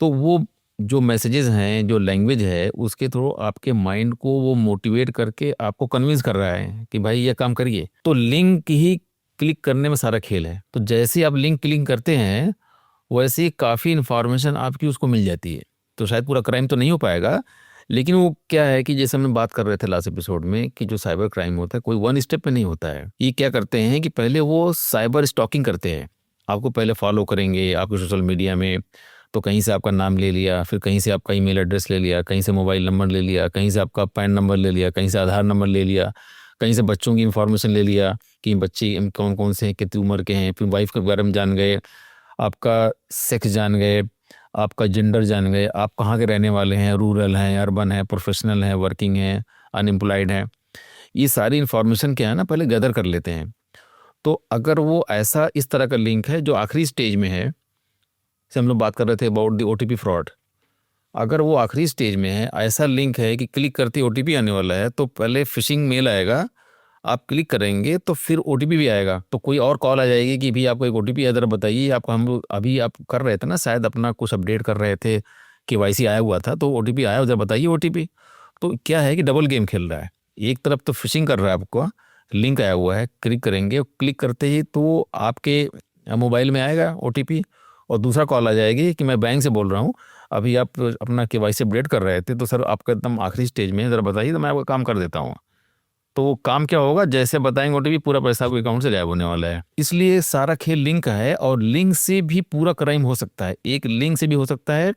तो वो जो मैसेजेस हैं, जो लैंग्वेज है, उसके थ्रू आपके माइंड को वो मोटिवेट करके आपको कन्विंस कर रहा है कि भाई ये काम करिए। तो लिंक ही क्लिक करने में सारा खेल है। तो जैसे आप लिंक क्लिक करते हैं वैसे ही काफ़ी इन्फॉर्मेशन आपकी उसको मिल जाती है। तो शायद पूरा क्राइम तो नहीं हो पाएगा, लेकिन वो क्या है कि जैसे हम बात कर रहे थे लास्ट एपिसोड में कि जो साइबर क्राइम होता है कोई वन स्टेप पे नहीं होता है। ये क्या करते हैं कि पहले वो साइबर स्टॉकिंग करते हैं, आपको पहले फॉलो करेंगे आपके सोशल मीडिया में, तो कहीं से आपका नाम ले लिया, फिर कहीं से आपका ईमेल एड्रेस ले लिया, कहीं से मोबाइल नंबर ले लिया, कहीं से आपका पैन नंबर ले लिया, कहीं से आधार नंबर ले लिया, कहीं से बच्चों की इंफॉर्मेशन ले लिया कि बच्चे कौन कौन से हैं, कितनी उम्र के हैं, फिर वाइफ के बारे में जान गए, आपका सेक्स जान गए, आपका जेंडर जान गए, आप कहाँ के रहने वाले हैं, रूरल हैं, अर्बन है, प्रोफेशनल हैं, वर्किंग हैं, अनएम्प्लॉयड हैं। ये सारी इन्फॉर्मेशन क्या है ना पहले गैदर कर लेते हैं। तो अगर वो ऐसा इस तरह का लिंक है जो आखिरी स्टेज में है, जैसे हम लोग बात कर रहे थे अबाउट द OTP फ्रॉड, अगर वो आखिरी स्टेज में है, ऐसा लिंक है कि क्लिक करते ही OTP आने वाला है, तो पहले फिशिंग मेल आएगा, आप क्लिक करेंगे तो फिर OTP भी आएगा, तो कोई और कॉल आ जाएगी कि भी आपको एक OTP है, ज़रा बताइए। आपको हम अभी आप कर रहे थे ना, शायद अपना कुछ अपडेट कर रहे थे, KYC आया हुआ था, तो OTP आया, ज़रा बताइए OTP। तो क्या है कि डबल गेम खेल रहा है। एक तरफ तो फिशिंग कर रहा है, आपको लिंक आया हुआ है, क्लिक करेंगे, क्लिक करते ही तो आपके मोबाइल में आएगा OTP, और दूसरा कॉल आ जाएगी कि मैं बैंक से बोल रहा हूँ, अभी आप अपना KYC अपडेट कर रहे थे, तो सर आपका एकदम आखिरी स्टेज में, ज़रा बताइए तो मैं आपका काम कर देता हूँ। तो वो काम क्या होगा, जैसे बताएंगे OTP, पूरा पैसा आपके अकाउंट से गायब होने वाला है। इसलिए सारा खेल लिंक का है, और लिंक से भी पूरा क्राइम हो सकता है। एक लिंक से भी हो सकता है,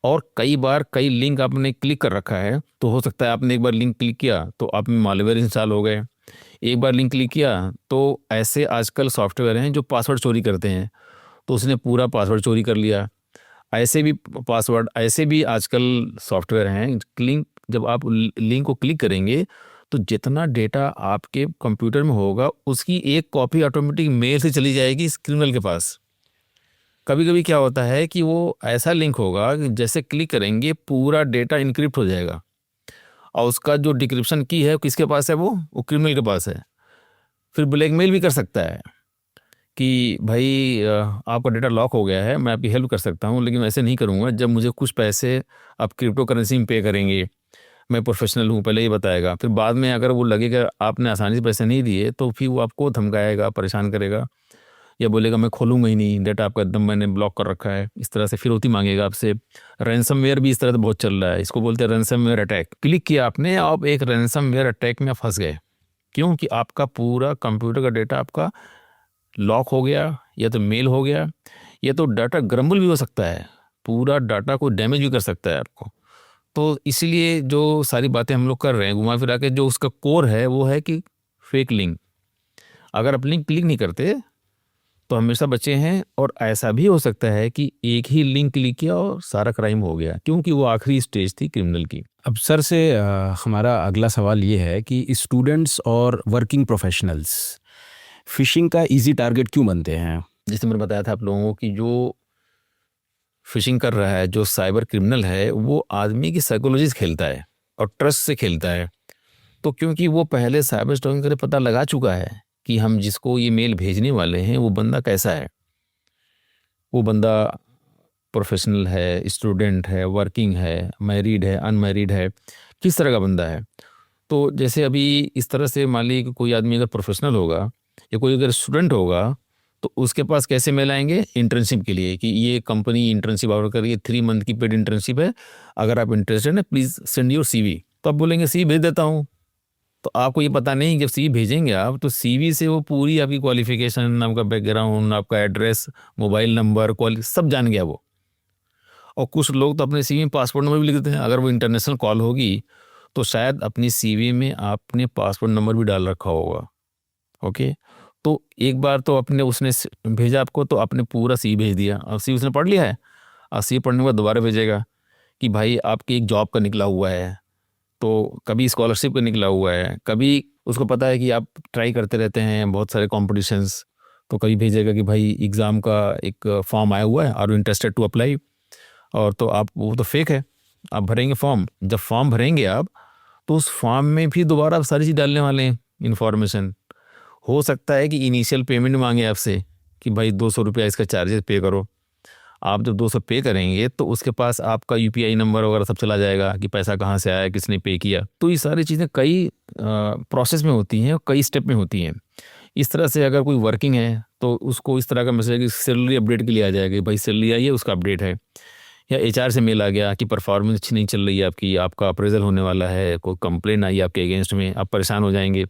और कई बार कई लिंक आपने क्लिक कर रखा है, तो हो सकता है आपने एक बार लिंक क्लिक किया तो आप में मालवेयर इंस्टॉल हो गए। एक बार लिंक क्लिक किया तो ऐसे आजकल सॉफ्टवेयर हैं जो पासवर्ड चोरी करते हैं, तो उसने पूरा पासवर्ड चोरी कर लिया। ऐसे भी आजकल सॉफ्टवेयर हैं, लिंक जब आप लिंक को क्लिक करेंगे तो जितना डेटा आपके कंप्यूटर में होगा उसकी एक कॉपी ऑटोमेटिक मेल से चली जाएगी इस क्रिमिनल के पास। कभी कभी क्या होता है कि वो ऐसा लिंक होगा कि जैसे क्लिक करेंगे पूरा डेटा इनक्रिप्ट हो जाएगा, और उसका जो डिक्रिप्शन की है किसके पास है, वो क्रिमिनल के पास है। फिर ब्लैकमेल भी कर सकता है कि भाई आपका डेटा लॉक हो गया है, मैं आपकी हेल्प कर सकता हूँ, लेकिन ऐसे नहीं करूँगा, जब मुझे कुछ पैसे आप क्रिप्टो करेंसी में पे करेंगे, मैं प्रोफेशनल हूँ, पहले ही बताएगा। फिर बाद में अगर वो लगेगा आपने आसानी से पैसे नहीं दिए तो फिर वो आपको धमकाएगा, परेशान करेगा, या बोलेगा मैं खोलूँगा ही नहीं, डेटा आपका एकदम मैंने ब्लॉक कर रखा है। इस तरह से फिरौती मांगेगा आपसे। रैंसमवेयर भी इस तरह से बहुत चल रहा है, इसको बोलते हैं रैंसमवेयर अटैक। क्लिक किया आपने, आप एक रैंसमवेयर अटैक में फंस गए, क्योंकि आपका पूरा कंप्यूटर का डेटा आपका लॉक हो गया, या तो मेल हो गया, या तो डाटा ग्रम्बल भी हो सकता है, पूरा डाटा को डैमेज भी कर सकता है आपको। तो इसलिए जो सारी बातें हम लोग कर रहे हैं घुमा फिरा के, जो उसका कोर है वो है कि फेक लिंक। अगर आप लिंक क्लिक नहीं करते तो हमेशा बचे हैं, और ऐसा भी हो सकता है कि एक ही लिंक क्लिक किया और सारा क्राइम हो गया, क्योंकि वो आखिरी स्टेज थी क्रिमिनल की। अब सर से हमारा अगला सवाल ये है कि स्टूडेंट्स और वर्किंग प्रोफेशनल्स फिशिंग का इजी टारगेट क्यों बनते हैं? जैसे मैंने बताया था आप लोगों को कि जो फिशिंग कर रहा है, जो साइबर क्रिमिनल है, वो आदमी की साइकोलॉजी से खेलता है और ट्रस्ट से खेलता है। तो क्योंकि वो पहले साइबर स्टॉकिंग करके पता लगा चुका है कि हम जिसको ये मेल भेजने वाले हैं वो बंदा कैसा है, वो बंदा प्रोफेशनल है, स्टूडेंट है, वर्किंग है, मैरिड है, अनमैरिड है, किस तरह का बंदा है। तो जैसे अभी इस तरह से मान लीजिए कि कोई आदमी अगर प्रोफेशनल होगा या कोई अगर स्टूडेंट होगा तो उसके पास कैसे मेल आएंगे इंटर्नशिप के लिए कि ये कंपनी इंटर्नशिप ऑफर कर रही है, 3 मंथ की पेड इंटर्नशिप है, अगर आप इंटरेस्टेड हैं प्लीज़ सेंड योर CV। तो आप बोलेंगे CV भेज देता हूँ। तो आपको ये पता नहीं, जब CV भेजेंगे आप तो CV से वो पूरी आपकी क्वालिफिकेशन, आपका बैकग्राउंड, आपका एड्रेस, मोबाइल नंबर, सब जान गया वो। और कुछ लोग तो अपने CV में पासपोर्ट नंबर भी लिख देते हैं। अगर वो इंटरनेशनल कॉल होगी तो शायद अपनी CV में आपने पासपोर्ट नंबर भी डाल रखा होगा। ओके, तो एक बार तो अपने उसने भेजा आपको तो आपने पूरा CV भेज दिया। अब CV उसने पढ़ लिया है, और CV पढ़ने के बाद दोबारा भेजेगा कि भाई आपकी एक जॉब का निकला हुआ है, तो कभी स्कॉलरशिप का निकला हुआ है, कभी उसको पता है कि आप ट्राई करते रहते हैं बहुत सारे कॉम्पिटिशन्स, तो कभी भेजेगा कि भाई एग्ज़ाम का एक फॉर्म आया हुआ है, are you interested to apply. और तो आप, वो तो फेक है, आप भरेंगे फॉर्म, जब फॉर्म भरेंगे आप तो उस फॉर्म में भी दोबारा आप सारी चीज़ डालने वाले हैं इन्फॉर्मेशन। हो सकता है कि इनिशियल पेमेंट मांगे आपसे कि भाई 200 रुपया इसका चार्जेस पे करो। आप जब 200 पे करेंगे तो उसके पास आपका UPI नंबर वगैरह सब चला जाएगा कि पैसा कहाँ से आया, किसने पे किया। तो ये सारी चीज़ें कई प्रोसेस में होती हैं, कई स्टेप में होती हैं। इस तरह से अगर कोई वर्किंग है तो उसको इस तरह का मैसेज कि सैलरी अपडेट के लिए आ जाएगा, भाई सैलरी आई है, उसका अपडेट है। या HR से मेल आ गया कि परफॉर्मेंस अच्छी नहीं चल रही है आपकी, आपका अप्रेजल होने वाला है, कोई कंप्लेन आई आपके अगेंस्ट में, आप परेशान हो जाएंगे।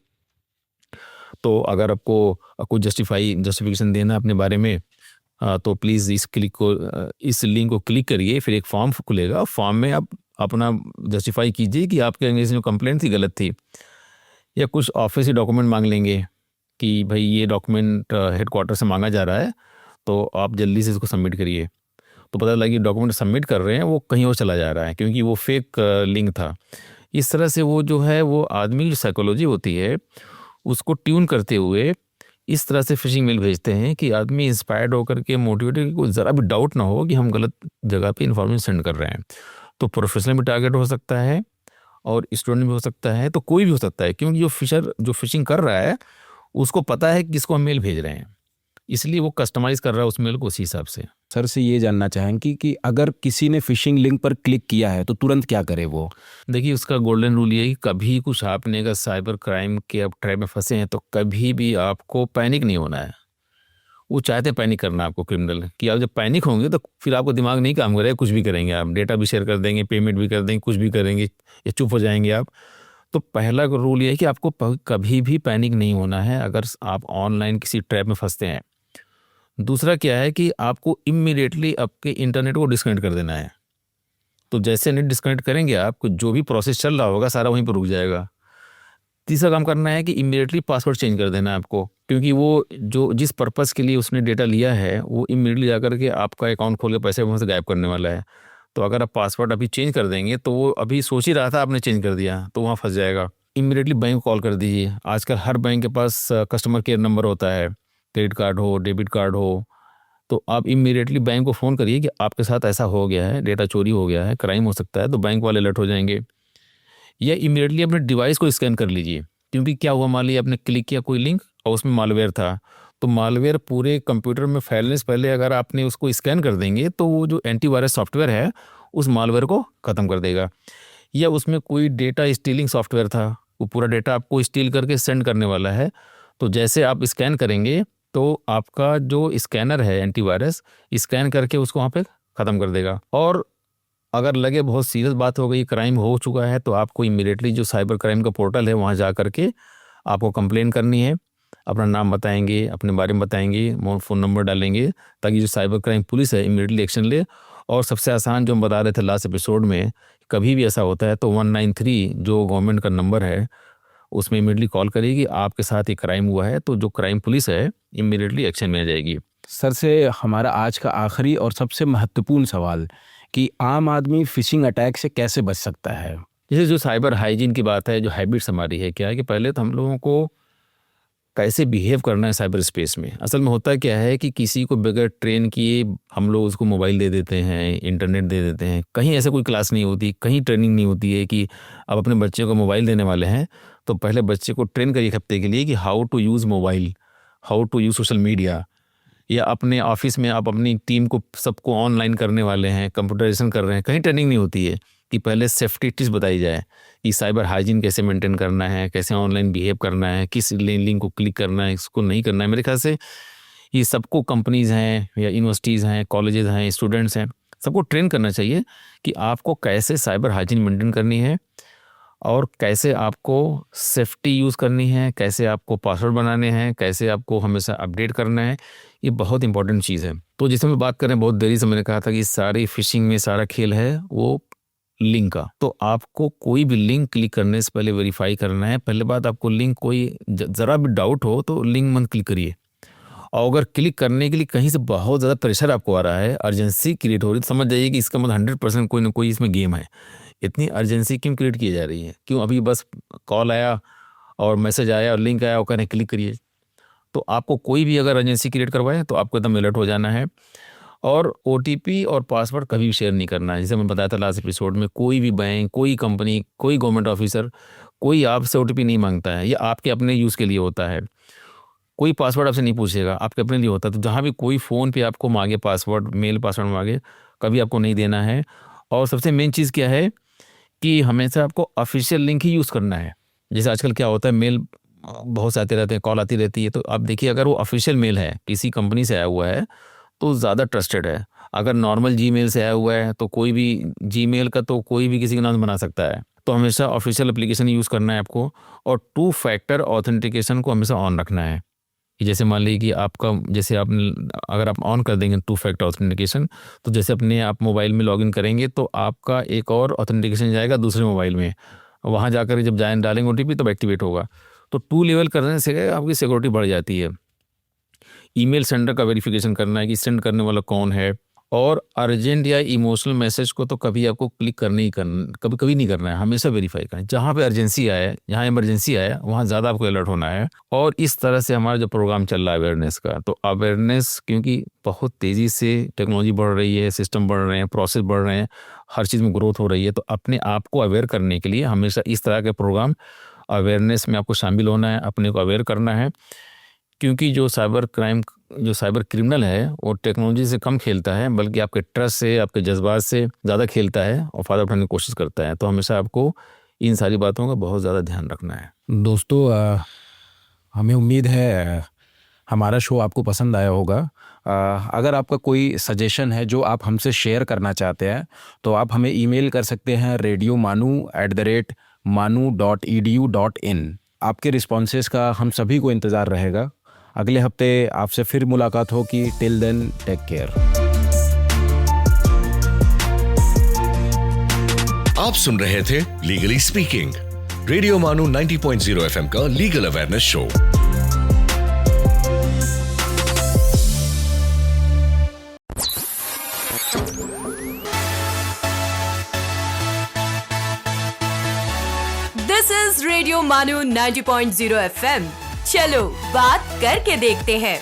तो अगर आपको कोई जस्टिफिकेशन देना अपने बारे में, तो प्लीज़ इस लिंक को क्लिक करिए, फिर एक फॉर्म खुलेगा, फॉर्म में आप अपना जस्टिफाई कीजिए कि आपके अगेंस्ट जो कंप्लेंट थी गलत थी। या कुछ ऑफिस से डॉक्यूमेंट मांग लेंगे कि भाई ये डॉक्यूमेंट हेडक्वार्टर से मांगा जा रहा है, तो आप जल्दी से इसको सबमिट करिए। तो पता लगा कि डॉक्यूमेंट सबमिट कर रहे हैं वो कहीं और चला जा रहा है, क्योंकि वो फेक लिंक था। इस तरह से वो जो है, वो आदमी की जो साइकोलॉजी होती है उसको ट्यून करते हुए इस तरह से फिशिंग मेल भेजते हैं कि आदमी इंस्पायर्ड होकर के, मोटिवेटेड, कोई ज़रा भी डाउट ना हो कि हम गलत जगह पे इन्फॉर्मेशन सेंड कर रहे हैं। तो प्रोफेशनल भी टारगेट हो सकता है और स्टूडेंट भी हो सकता है, तो कोई भी हो सकता है, क्योंकि जो फिशिंग कर रहा है उसको पता है कि किसको हम मेल भेज रहे हैं, इसलिए वो कस्टमाइज़ कर रहा है उस मेल को उसी हिसाब से। सर से ये जानना चाहेंगे कि अगर किसी ने फिशिंग लिंक पर क्लिक किया है तो तुरंत क्या करे वो? देखिए, उसका गोल्डन रूल ये है कि कभी कुछ आपने अगर साइबर क्राइम के आप ट्रैप में फंसे हैं तो कभी भी आपको पैनिक नहीं होना है। वो चाहते हैं पैनिक करना आपको, क्रिमिनल, कि आप जब पैनिक होंगे तो फिर आपको दिमाग नहीं काम करेगा, कुछ भी करेंगे आप, डेटा भी शेयर कर देंगे, पेमेंट भी कर देंगे, कुछ भी करेंगे या चुप हो जाएंगे आप। तो पहला रूल ये है कि आपको कभी भी पैनिक नहीं होना है अगर आप ऑनलाइन किसी ट्रैप में फंसते हैं। दूसरा क्या है कि आपको इमीडिएटली आपके इंटरनेट को डिस्कनेक्ट कर देना है। तो जैसे नेट डिस्कनेक्ट करेंगे आपको, जो भी प्रोसेस चल रहा होगा सारा वहीं पर रुक जाएगा। तीसरा काम करना है कि इमीडिएटली पासवर्ड चेंज कर देना है आपको, क्योंकि वो जो जिस पर्पस के लिए उसने डेटा लिया है वो इमीडिएटली जाकर के आपका अकाउंट खोल के पैसे वहाँ से गायब करने वाला है। तो अगर आप पासवर्ड अभी चेंज कर देंगे तो वो अभी सोच ही रहा था, आपने चेंज कर दिया तो वहाँ फंस जाएगा। इमीडिएटली बैंक को कॉल कर दीजिए। आजकल हर बैंक के पास कस्टमर केयर नंबर होता है, क्रेडिट कार्ड हो, डेबिट कार्ड हो, तो आप इमीडिएटली बैंक को फ़ोन करिए कि आपके साथ ऐसा हो गया है, डेटा चोरी हो गया है, क्राइम हो सकता है, तो बैंक वाले अलर्ट हो जाएंगे। या इमीडिएटली अपने डिवाइस को स्कैन कर लीजिए, क्योंकि क्या हुआ, मान लीजिए आपने क्लिक किया कोई लिंक और उसमें मालवेयर था, तो मालवेयर पूरे कंप्यूटर में फैलने से पहले अगर आपने उसको स्कैन कर देंगे तो वो जो एंटीवायरस सॉफ्टवेयर है उस मालवेयर को ख़त्म कर देगा। या उसमें कोई डेटा स्टीलिंग सॉफ्टवेयर था, वो पूरा डेटा आपको स्टील करके सेंड करने वाला है, तो जैसे आप स्कैन करेंगे तो आपका जो स्कैनर है एंटीवायरस स्कैन करके उसको वहाँ पे ख़त्म कर देगा। और अगर लगे बहुत सीरियस बात हो गई, क्राइम हो चुका है, तो आपको इमीडिएटली जो साइबर क्राइम का पोर्टल है वहाँ जा करके आपको कंप्लेन करनी है। अपना नाम बताएंगे, अपने बारे में बताएंगे, फ़ोन नंबर डालेंगे, ताकि जो साइबर क्राइम पुलिस है इमीडिएटली एक्शन ले। और सबसे आसान जो हम बता रहे थे लास्ट एपिसोड में, कभी भी ऐसा होता है तो 193 जो गवर्नमेंट का नंबर है उसमें इमीडिएटली कॉल करिए कि आपके साथ एक क्राइम हुआ है, तो जो क्राइम पुलिस है इमीडिएटली एक्शन में आ जाएगी। सर से हमारा आज का आखिरी और सबसे महत्वपूर्ण सवाल कि आम आदमी फिशिंग अटैक से कैसे बच सकता है? जैसे जो साइबर हाइजीन की बात है, जो हैबिट्स हमारी है, क्या है कि पहले तो हम लोगों को कैसे बिहेव करना है साइबर स्पेस में। असल में होता क्या है कि किसी को बगैर ट्रेन किए हम लोग उसको मोबाइल दे देते हैं, इंटरनेट दे देते हैं। कहीं ऐसे कोई क्लास नहीं होती, कहीं ट्रेनिंग नहीं होती है कि आप अपने बच्चे को मोबाइल देने वाले हैं तो पहले बच्चे को ट्रेन करिए एक हफ्ते के लिए कि how to use mobile, how to use social media, या अपने ऑफिस में आप अपनी टीम को सबको ऑनलाइन करने वाले हैं, कंप्यूटराइजेशन कर रहे हैं, कहीं ट्रेनिंग नहीं होती है कि पहले सेफ्टी टिप्स बताई जाए कि साइबर हाइजीन कैसे मेंटेन करना है, कैसे ऑनलाइन बिहेव करना है, किस लिंक को क्लिक करना है, इसको नहीं करना है। मेरे ख्याल से ये सबको कंपनीज़ हैं या यूनिवर्सिटीज़ हैं, कॉलेजेस हैं, स्टूडेंट्स हैं, सबको ट्रेन करना चाहिए कि आपको कैसे साइबर हाइजीन मेंटेन करनी है और कैसे आपको सेफ्टी यूज़ करनी है, कैसे आपको पासवर्ड बनाने हैं, कैसे आपको हमेशा अपडेट करना है। ये बहुत इंपॉर्टेंट चीज़ है। तो जैसे हम बात करें, बहुत देरी से मैंने कहा था कि सारी फिशिंग में सारा खेल है वो लिंक का। तो आपको कोई भी लिंक क्लिक करने से पहले वेरीफाई करना है। पहले बात, आपको लिंक कोई ज़रा भी डाउट हो तो लिंक मत क्लिक करिए। और अगर क्लिक करने के लिए कहीं से बहुत ज़्यादा प्रेशर आपको आ रहा है, अर्जेंसी क्रिएट हो रही है, तो समझ जाइए कि इसका मतलब 100% कोई ना कोई इसमें गेम है। इतनी अर्जेंसी क्यों क्रिएट की जा रही है? क्यों अभी बस कॉल आया और मैसेज आया और लिंक आया और कह रहे क्लिक करिए? तो आपको कोई भी अगर अर्जेंसी क्रिएट करवाए तो आपको एकदम अलर्ट हो जाना है। और OTP और पासवर्ड कभी भी शेयर नहीं करना है। जैसे मैं बताया था लास्ट एपिसोड में, कोई भी बैंक, कोई कंपनी, कोई गवर्नमेंट ऑफिसर, कोई आपसे OTP नहीं मांगता है। ये आपके अपने यूज़ के लिए होता है। कोई पासवर्ड आपसे नहीं पूछेगा, आपके अपने लिए होता है। तो जहाँ भी कोई फ़ोन पे आपको मांगे पासवर्ड, मेल पासवर्ड मांगे, कभी आपको नहीं देना है। और सबसे मेन चीज़ क्या है कि हमेशा आपको ऑफिशियल लिंक ही यूज़ करना है। जैसे आजकल क्या होता है, मेल बहुत से आते रहते हैं, कॉल आती रहती है, तो आप देखिए अगर वो ऑफिशियल मेल है, किसी कंपनी से आया हुआ है, तो ज़्यादा ट्रस्टेड है। अगर नॉर्मल जीमेल से आया हुआ है तो कोई भी जीमेल का तो कोई भी किसी का नाम बना सकता है। तो हमेशा ऑफिशियल एप्लीकेशन यूज़ करना है आपको। और 2 फैक्टर ऑथेंटिकेशन को हमेशा ऑन रखना है। जैसे मान लीजिए कि आपका, जैसे आप अगर आप ऑन कर देंगे 2 फैक्टर ऑथेंटिकेशन, तो जैसे अपने आप मोबाइल में लॉगिन करेंगे तो आपका एक और ऑथेंटिकेशन जाएगा दूसरे मोबाइल में, वहाँ जाकर जब डालेंगे OTP तब एक्टिवेट होगा। तो 2 लेवल करने से आपकी सिक्योरिटी बढ़ जाती है। ईमेल सेंडर का वेरिफिकेशन करना है कि सेंड करने वाला कौन है। और अर्जेंट या इमोशनल मैसेज को तो कभी आपको क्लिक कभी नहीं करना है, हमेशा वेरीफाई करना है। जहाँ पे अर्जेंसी आया, जहाँ इमरजेंसी आया, वहाँ ज़्यादा आपको अलर्ट होना है। और इस तरह से हमारा जो प्रोग्राम चल रहा है अवेयरनेस का, तो अवेयरनेस क्योंकि बहुत तेज़ी से टेक्नोलॉजी बढ़ रही है, सिस्टम बढ़ रहे हैं, प्रोसेस बढ़ रहे हैं, हर चीज़ में ग्रोथ हो रही है, तो अपने आप को अवेयर करने के लिए हमेशा इस तरह के प्रोग्राम अवेयरनेस में आपको शामिल होना है, अपने को अवेयर करना है। क्योंकि जो साइबर क्रिमिनल है वो टेक्नोलॉजी से कम खेलता है, बल्कि आपके ट्रस्ट से, आपके जज्बात से ज़्यादा खेलता है और फ़ायदा उठाने की कोशिश करता है। तो हमेशा आपको इन सारी बातों का बहुत ज़्यादा ध्यान रखना है। दोस्तों, हमें उम्मीद है हमारा शो आपको पसंद आया होगा। अगर आपका कोई सजेशन है जो आप हमसे शेयर करना चाहते हैं तो आप हमें ईमेल कर सकते हैं radiomanu@manu.edu.in। आपके रिस्पॉन्सेस का हम सभी को इंतज़ार रहेगा। अगले हफ्ते आपसे फिर मुलाकात होगी। Till then, take care. आप सुन रहे थे लीगली स्पीकिंग, रेडियो मानू 90.0 FM का legal awareness show. This is radio मानू 90.0 FM। चलो बात करके देखते हैं।